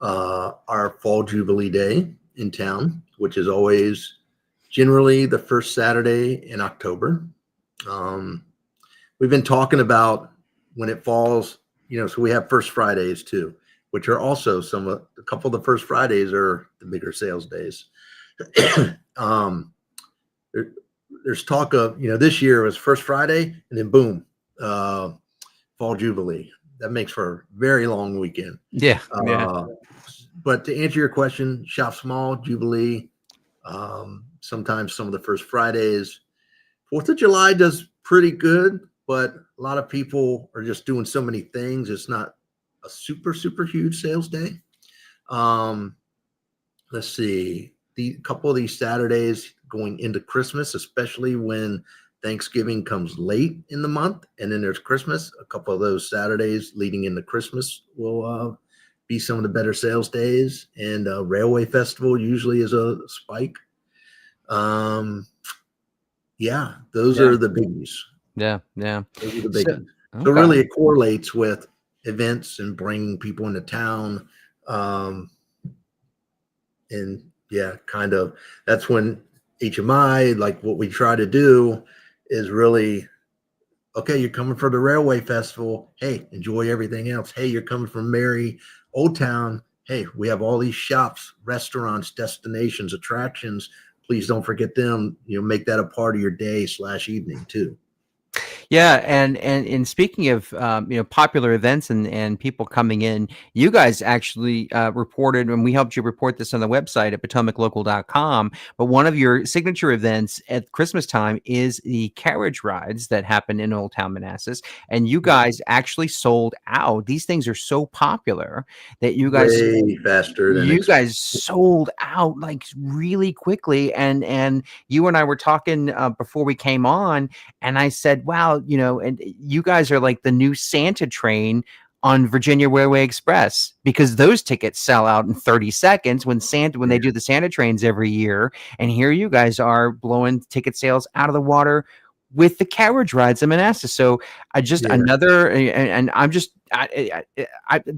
Our Fall Jubilee Day in town, which is always generally the first Saturday in October. Um, we've been talking about when it falls, so we have First Fridays too, which are also a couple of the First Fridays are the bigger sales days. um, there, there's talk of, this year was First Friday and then boom, Fall Jubilee. That makes for a very long weekend. Yeah, yeah. But to answer your question, Shop Small, Jubilee, sometimes some of the First Fridays. 4th of July does pretty good, but a lot of people are just doing so many things. It's not a super, super huge sales day. Let's see. The couple of these Saturdays going into Christmas, especially when Thanksgiving comes late in the month, and then there's Christmas. A couple of those Saturdays leading into Christmas will be some of the better sales days. And Railway Festival usually is a spike. Yeah, those Yeah. are the biggies. Yeah, yeah. Those are the So, biggies. So okay. really, it correlates with events and bringing people into town. And yeah, kind of that's when HMI, like what we try to do is really, okay, you're coming for the Railway Festival. Hey, enjoy everything else. Hey, you're coming from Mary Old Town. Hey, we have all these shops, restaurants, destinations, attractions. Please don't forget them. Make that a part of your day / evening too. Yeah, and speaking of popular events and people coming in, you guys actually reported, and we helped you report this on the website at potomaclocal.com. But one of your signature events at Christmas time is the carriage rides that happen in Old Town Manassas, and you guys actually sold out. These things are so popular that Way faster than you expected. guys sold out like really quickly. And you and I were talking before we came on, and I said, wow, and you guys are like the new Santa train on Virginia Railway Express, because those tickets sell out in 30 seconds when they do the Santa trains every year. And here you guys are blowing ticket sales out of the water with the carriage rides in Manassas. So I just Yeah. another, and I'm just, I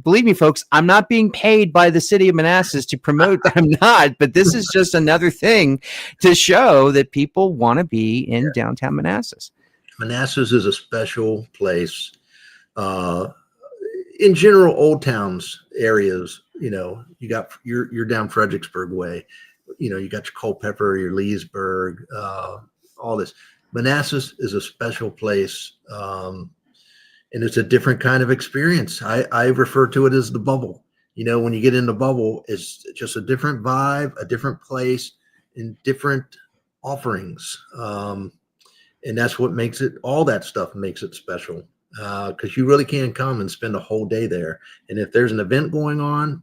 believe me, folks, I'm not being paid by the city of Manassas to promote that. I'm not, but this is just another thing to show that people want to be in downtown Manassas. Manassas is a special place. Uh, in general, old towns areas, you're down Fredericksburg way. You got your Culpeper, your Leesburg, all this. Manassas is a special place, and it's a different kind of experience. I refer to it as the bubble. When you get in the bubble, it's just a different vibe, a different place, and different offerings. And that's what makes it, all that stuff makes it special, because you really can come and spend a whole day there. And if there's an event going on,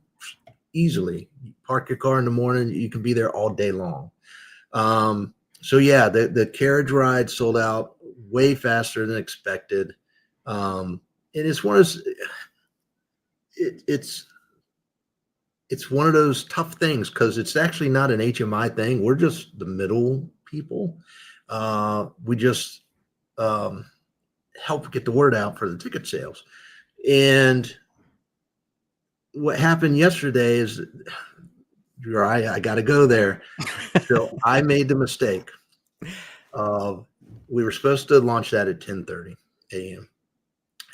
easily park your car in the morning, you can be there all day long. So yeah, the carriage ride sold out way faster than expected. And it's one of those, it's one of those tough things, because it's actually not an HMI thing. We're just the middle people. We just help get the word out for the ticket sales. And what happened yesterday is, you're right, I got to go there. So I made the mistake of, we were supposed to launch that at 10:30 a.m.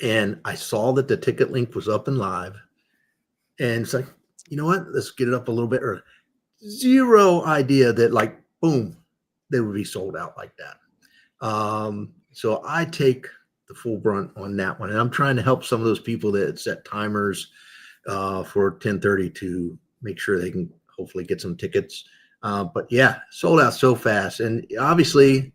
And I saw that the ticket link was up and live. And it's like, you know what? Let's get it up a little bit early. Zero idea that, like, boom, they would be sold out like that. So I take the full brunt on that one. And I'm trying to help some of those people that set timers for 10:30 to make sure they can hopefully get some tickets. But yeah, sold out so fast. And obviously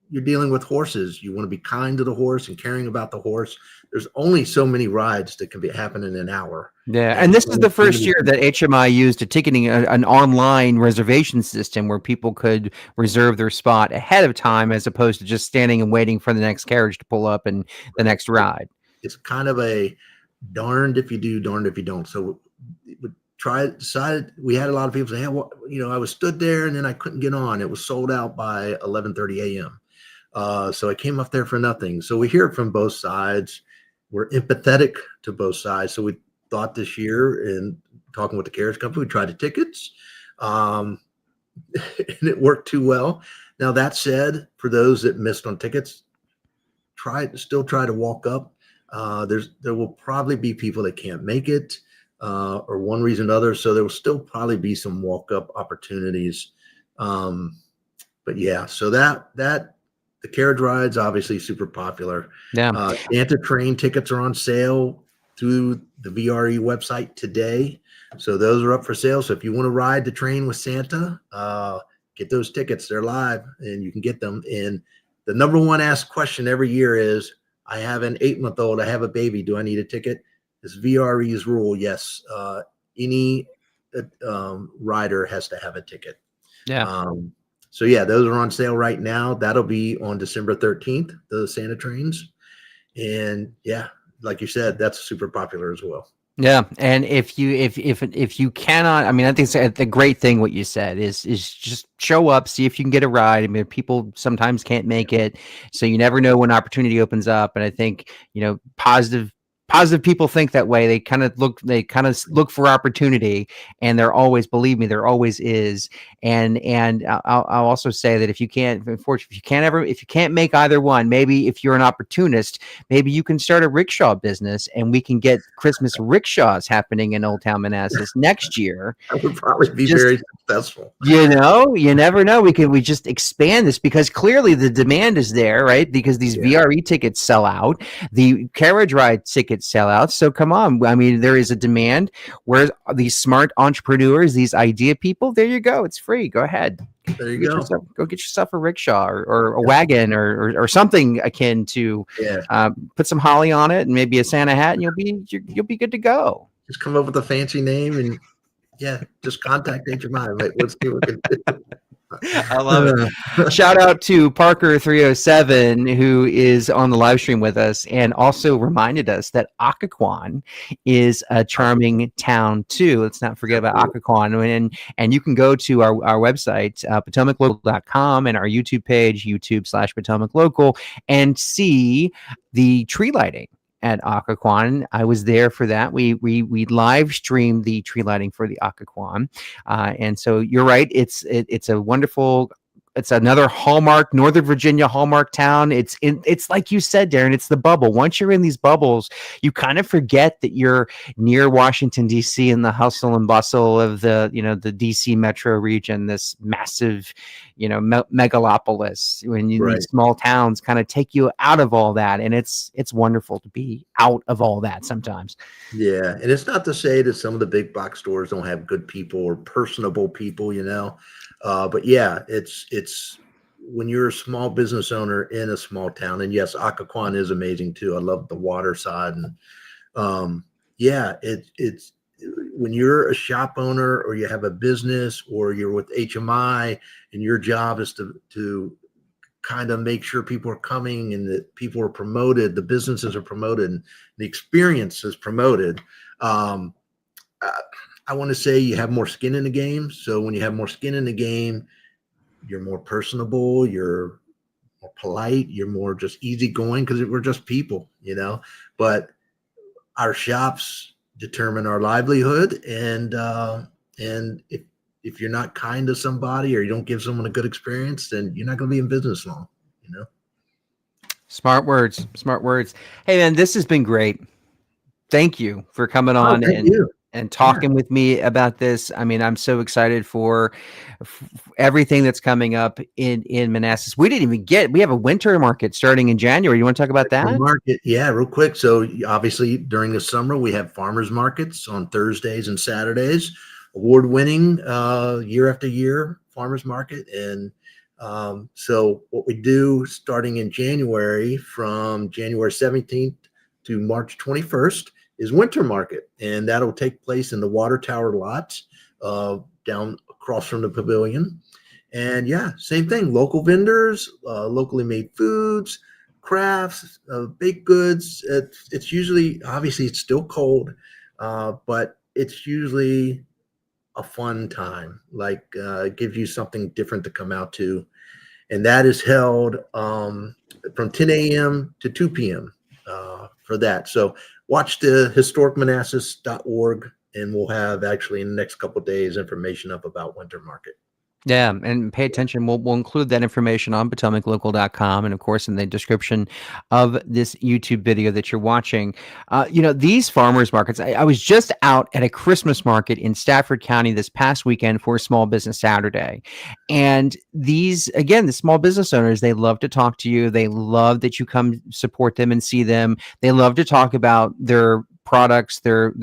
you're dealing with horses. You want to be kind to the horse and caring about the horse. There's only so many rides that can happen in an hour. Yeah, And and this is only the so first many year that HMI used a ticketing, an online reservation system where people could reserve their spot ahead of time, as opposed to just standing and waiting for the next carriage to pull up and the next ride. It's kind of a darned if you do, darned if you don't. So we decided. We had a lot of people say, "Hey, well, I was stood there and then I couldn't get on. It was sold out by 11:30 a.m. So I came up there for nothing." So we hear it from both sides. We're empathetic to both sides. So we thought this year, in talking with the carriage company, we tried the tickets, and it worked too well. Now that said, for those that missed on tickets, still try to walk up. There will probably be people that can't make it, or one reason or other. So there will still probably be some walk up opportunities. But yeah, so that the carriage rides obviously super popular. Yeah. Santa train tickets are on sale through the VRE website today. So those are up for sale. So if you want to ride the train with Santa, get those tickets. They're live and you can get them. And the number one asked question every year is, I have an 8-month-old, I have a baby, do I need a ticket? It's VRE's rule. Yes. Any rider has to have a ticket. Yeah. So yeah, those are on sale right now. That'll be on December 13th, the Santa trains. And yeah, like you said, that's super popular as well. Yeah, and if you cannot, I mean, I think the great thing what you said is just show up, see if you can get a ride. I mean, people sometimes can't make it, so you never know when opportunity opens up. And I think positive people think that way. They kind of look for opportunity, and believe me, there always is. And I'll also say that if you can't make either one, maybe if you're an opportunist, maybe you can start a rickshaw business, and we can get Christmas rickshaws happening in Old Town Manassas next year. That would probably be very successful. You never know. We just expand this, because clearly the demand is there, right? Because these VRE tickets sell out, the carriage ride tickets sell out. So come on, I mean, there is a demand. Where these smart entrepreneurs, these idea people, there you go. It's free. Go ahead. There you go. Go get yourself a rickshaw or a wagon or something akin to. Put some holly on it and maybe a Santa hat, and you'll be good to go. Just come up with a fancy name and just contact HMI. Let's see what we can do. I love it. Shout out to Parker307, who is on the live stream with us and also reminded us that Occoquan is a charming town too. Let's not forget about Occoquan. And you can go to our website, PotomacLocal.com, and our YouTube page, YouTube/Potomac Local, and see the tree lighting at Occoquan. I was there for that. We live streamed the tree lighting for the Occoquan, and so you're right. It's a wonderful. It's another Hallmark, Northern Virginia Hallmark town. It's like you said, Deron. It's the bubble. Once you're in these bubbles, you kind of forget that you're near Washington D.C. and the hustle and bustle of the D.C. metro region. This massive, megalopolis. When these small towns kind of take you out of all that, and it's wonderful to be out of all that sometimes. Yeah, and it's not to say that some of the big box stores don't have good people or personable people, but yeah, it's when you're a small business owner in a small town, and yes, Occoquan is amazing too. I love the water side, and it's when you're a shop owner or you have a business or you're with HMI and your job is to kind of make sure people are coming and that people are promoted, the businesses are promoted, and the experience is promoted. I want to say you have more skin in the game. So when you have more skin in the game, you're more personable, you're more polite, you're more just easygoing, because we're just people, but our shops determine our livelihood. And if you're not kind to somebody or you don't give someone a good experience, then you're not going to be in business long, Smart words. Hey man, this has been great. Thank you for coming on and talking with me about this. I mean, I'm so excited for everything that's coming up in Manassas. We have a winter market starting in January. You want to talk about that? Market, yeah, real quick. So obviously during the summer, we have farmers markets on Thursdays and Saturdays, award-winning year after year farmers market. And So what we do starting in January, from January 17th to March 21st, is Winter Market, and that'll take place in the Water Tower lot down across from the pavilion. And yeah, same thing, local vendors, locally made foods, crafts, baked goods. It's usually, obviously it's still cold, but it's usually a fun time. Like it gives you something different to come out to. And that is held from 10 a.m. to 2 p.m. For that. So watch the historicmanassas.org, and we'll have actually in the next couple of days information up about Winter Market. Yeah, and pay attention. We'll include that information on PotomacLocal.com, and of course in the description of this YouTube video that you're watching. These farmers markets. I was just out at a Christmas market in Stafford County this past weekend for Small Business Saturday, and the small business owners, they love to talk to you. They love that you come support them and see them. They love to talk about their products, their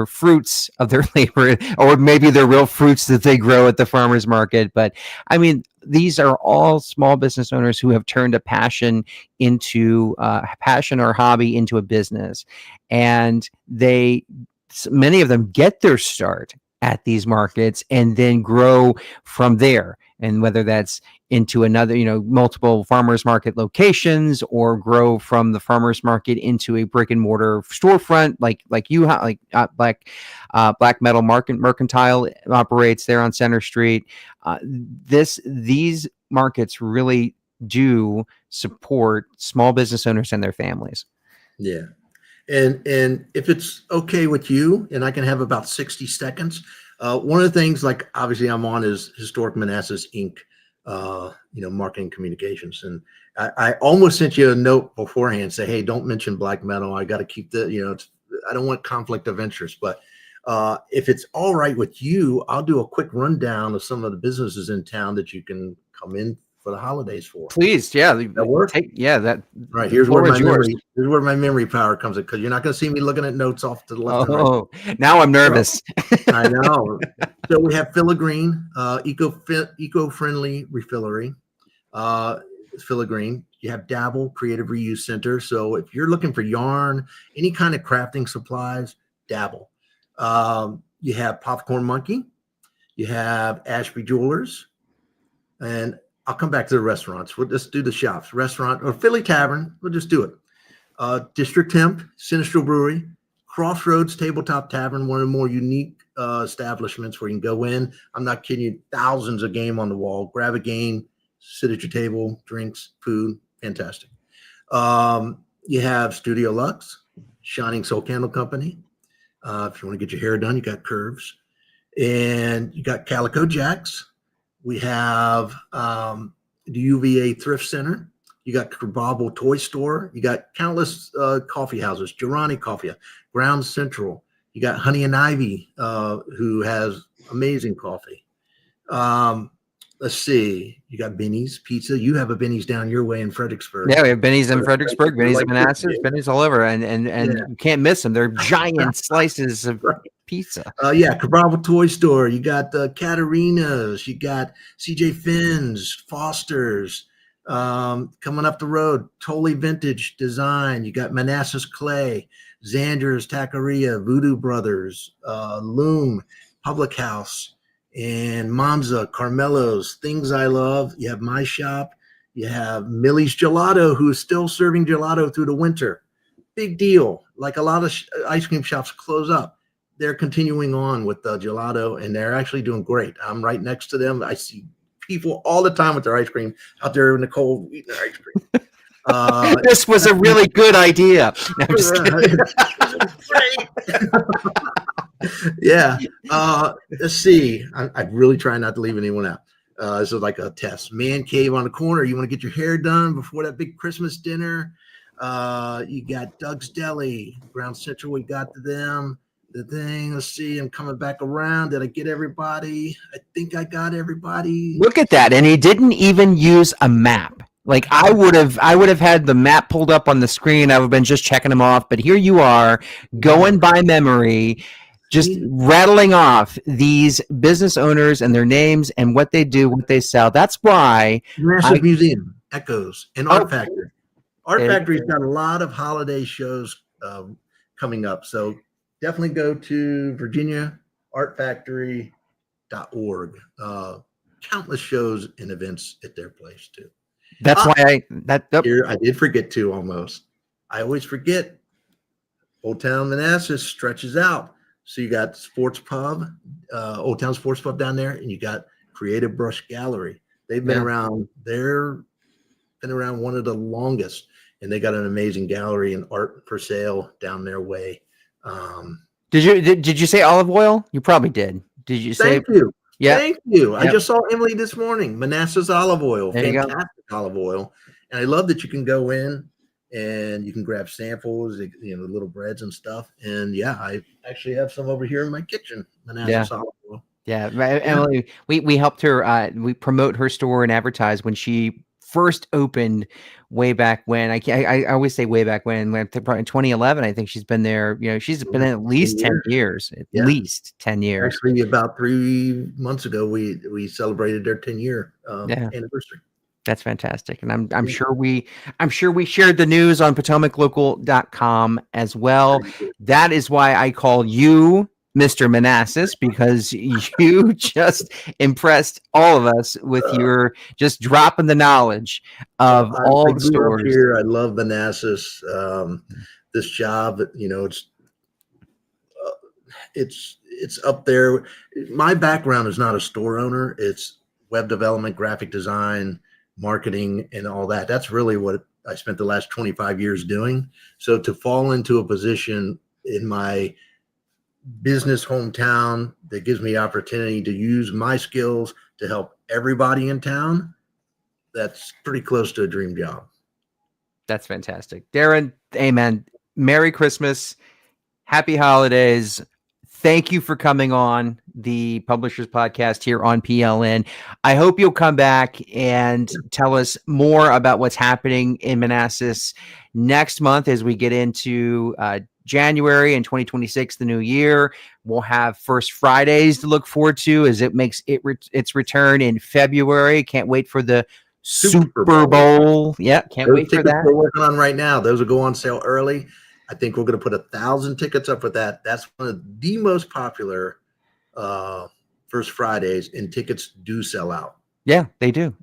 fruits of their labor, or maybe their real fruits that they grow at the farmers market. But I mean, these are all small business owners who have turned a passion or hobby into a business, and many of them get their start at these markets and then grow from there. And whether that's into another, multiple farmers market locations, or grow from the farmers market into a brick and mortar storefront, like Black Metal Mercantile operates there on Center Street. These markets really do support small business owners and their families. Yeah. And if it's okay with you, and I can have about 60 seconds, one of the things, like obviously I'm on, is Historic Manassas Inc., marketing communications. And I almost sent you a note beforehand, say, hey, don't mention black metal. I got to keep I don't want conflict of interest. But if it's all right with you, I'll do a quick rundown of some of the businesses in town that you can come in for the holidays for. Please, yeah. That work? That. Right. Here's where my memory power comes in, because you're not going to see me looking at notes off to the left and right. Oh, now I'm nervous. I know. So we have Filigreen, eco-friendly refillery. Filigreen. You have Dabble, Creative Reuse Center. So if you're looking for yarn, any kind of crafting supplies, Dabble. You have Popcorn Monkey. You have Ashby Jewelers. And I'll come back to the restaurants. We'll just do the shops. Restaurant or Philly Tavern. We'll just do it. District Hemp, Sinistral Brewery, Crossroads Tabletop Tavern, one of the more unique establishments where you can go in. I'm not kidding you. Thousands of game on the wall. Grab a game, sit at your table, drinks, food. Fantastic. You have Studio Lux, Shining Soul Candle Company. If you want to get your hair done, you got Curves. And you got Calico Jacks. We have the UVA Thrift Center. You got Kerbabo Toy Store. You got countless coffee houses. Girani Coffee, Ground Central. You got Honey and Ivy, who has amazing coffee. Let's see. You got Benny's Pizza. You have a Benny's down your way in Fredericksburg. Yeah, we have Benny's in Fredericksburg, Benny's in Manassas, Benny's all over, and you can't miss them. They're giant slices of pizza. Kerbabo Toy Store. You got Katarina's. You got CJ Finn's, Foster's. Coming up the road, totally vintage design. You got Manassas Clay, Xander's Taqueria, Voodoo Brothers, Loom, Public House, and Monza, Carmelo's, Things I Love. You have My Shop. You have Millie's Gelato, who is still serving gelato through the winter. Big deal. Like a lot of ice cream shops close up, they're continuing on with the gelato, and they're actually doing great. I'm right next to them. I see people all the time with their ice cream out there in the cold eating their ice cream. This was a really good idea. No, I'm just yeah. Let's see. I really try not to leave anyone out. This is like a test. Man Cave on the corner. You want to get your hair done before that big Christmas dinner. You got Doug's Deli, Ground Central. We got to them. The thing. Let's see. I'm coming back around. Did I get everybody? I think I got everybody. Look at that. And he didn't even use a map. Like I would have had the map pulled up on the screen. I would have been just checking them off. But here you are going by memory. just rattling off these business owners and their names and what they do, what they sell. That's why Manassas Museum, Echoes, and Art Oh. Factory. Art Factory's got a lot of holiday shows coming up. So definitely go to virginiaartfactory.org. Countless shows and events at their place too. That's why Here, I did forget to almost. I always forget. Old Town Manassas stretches out. So you got Sports Pub, Old Town Sports Pub down there, and you got Creative Brush Gallery. They've been around. They're been around one of the longest, and they got an amazing gallery and art for sale down their way. Did you say olive oil? You probably did. Did you say? Thank you. Yeah. Thank you. Yep. I just saw Emily this morning. Manassas olive oil, there fantastic olive oil, and I love that you can go in and you can grab samples, you know, the little breads and stuff. And yeah, I actually have some over here in my kitchen. Manassas olive oil. Yeah, Emily, we helped her. We promote her store and advertise when she first opened way back when. I always say way back when probably in 2011. I think she's been there. You know, she's been at least 10 years. At least 10 years. Actually, about 3 months ago, we celebrated their 10-year anniversary. That's fantastic. And I'm sure we shared the news on PotomacLocal.com as well. That is why I call you Mr. Manassas, because you just impressed all of us with your just dropping the knowledge of all the stores here. I love Manassas. This job, you know, it's up there. My background is not a store owner. It's web development, graphic design, marketing, and all that. That's really what I spent the last 25 years doing. So to fall into a position in my business hometown that gives me opportunity to use my skills to help everybody in town, that's pretty close to a dream job. That's fantastic. Deron, amen. Merry Christmas. Happy holidays. Thank you for coming on the Publishers Podcast here on PLN. I hope you'll come back and tell us more about what's happening in Manassas next month as we get into January and 2026, the new year. We'll have First Fridays to look forward to as it makes its return in February. Can't wait for the Super Bowl. Yeah, can't wait for that. We're working on right now. Those will go on sale early. I think we're going to put 1,000 tickets up for that. That's one of the most popular First Fridays, and tickets do sell out. I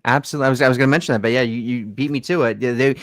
Absolutely. I was going to mention that, but yeah, you beat me to it.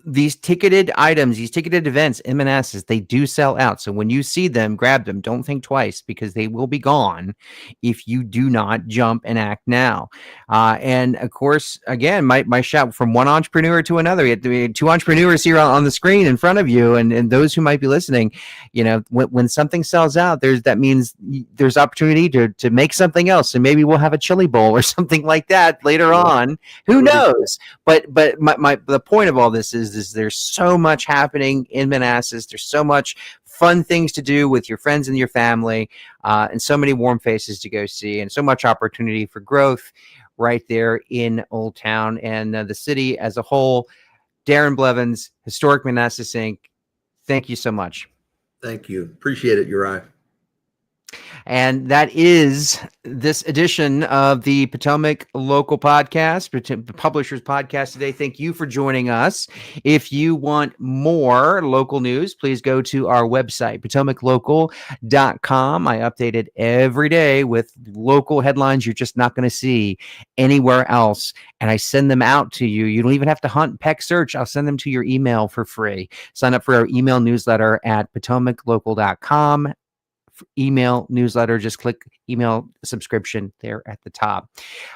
These ticketed items, these ticketed events in Manassas, they do sell out. So when you see them, grab them. Don't think twice, because they will be gone if you do not jump and act now. And of course, again, my shout from one entrepreneur to another. We had two entrepreneurs here on the screen in front of you, and those who might be listening. You know, when something sells out, that means there's opportunity to make something else, and maybe we'll have a chili bowl or something like that later on. Who knows? But the point of all this is there's so much happening in Manassas. There's so much fun things to do with your friends and your family, and so many warm faces to go see, and so much opportunity for growth right there in Old Town and the city as a whole. Deron Blevins, Historic Manassas Inc. Thank you so much. Thank you. Appreciate it, Uri. And that is this edition of the Potomac Local Podcast, Publishers Podcast today. Thank you for joining us. If you want more local news, please go to our website, PotomacLocal.com. I update it every day with local headlines you're just not going to see anywhere else. And I send them out to you. You don't even have to hunt, peck, search. I'll send them to your email for free. Sign up for our email newsletter at PotomacLocal.com. Email newsletter, just click email subscription there at the top.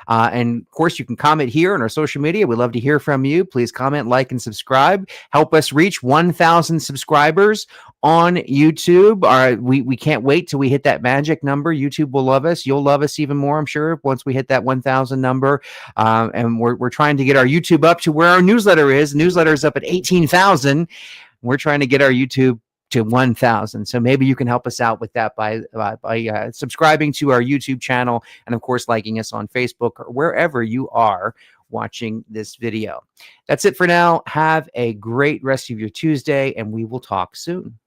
And of course, you can comment here on our social media. We'd love to hear from you. Please comment, like, and subscribe. Help us reach 1,000 subscribers on YouTube. We can't wait till we hit that magic number. YouTube will love us. You'll love us even more, I'm sure, once we hit that 1,000 number. And we're trying to get our YouTube up to where our newsletter is. Newsletter is up at 18,000. We're trying to get our YouTube to 1,000. So maybe you can help us out with that by subscribing to our YouTube channel, and of course, liking us on Facebook or wherever you are watching this video. That's it for now. Have a great rest of your Tuesday, and we will talk soon.